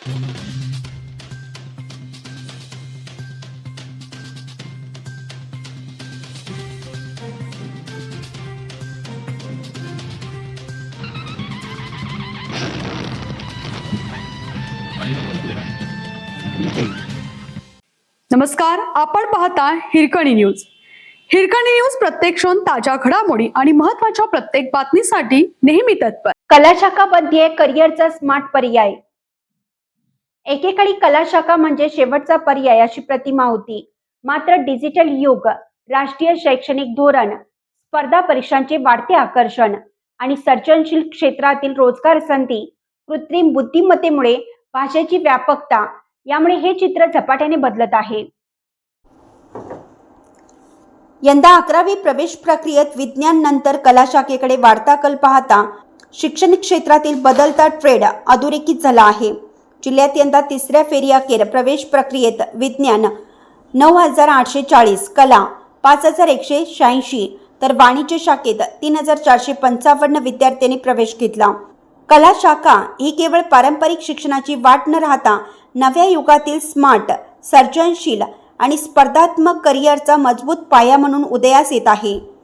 नमस्कार, आपण पाहता हिरकणी न्यूज. हिरकणी न्यूज प्रत्येक क्षण ताज्या घडामोडी आणि महत्त्वाच्या प्रत्येक बातमीसाठी नेहमी तत्पर. कला शाखा मध्ये करिअरचा स्मार्ट पर्याय. एकेकाळी कला शाखा म्हणजे शेवटचा पर्याय अशी प्रतिमा होती. मात्र डिजिटल युग, राष्ट्रीय शैक्षणिक धोरण, स्पर्धा परीक्षांचे वाढते आकर्षण आणि सर्जनशील क्षेत्रातील रोजगार संधी, कृत्रिम बुद्धिमत्तेमुळे भाषेची व्यापकता यामुळे हे चित्र झपाट्याने बदलत आहे. यंदा 11वी प्रवेश प्रक्रियेत विज्ञान नंतर कला शाखेकडे वाढता कल पाहता शिक्षण क्षेत्रातील बदलता ट्रेंड अधोरेखित झाला आहे. जिल्ह्यात यंदा तिसऱ्या फेरीअखेर प्रवेश प्रक्रियेत विज्ञान 9,840, कला 5,186 तर वाणिज्य शाखेत 3,455 विद्यार्थ्यांनी प्रवेश घेतला. कला शाखा ही केवळ पारंपरिक शिक्षणाची वाट न राहता नव्या युगातील स्मार्ट, सर्जनशील आणि स्पर्धात्मक करिअरचा मजबूत पाया म्हणून उदयास येत आहे.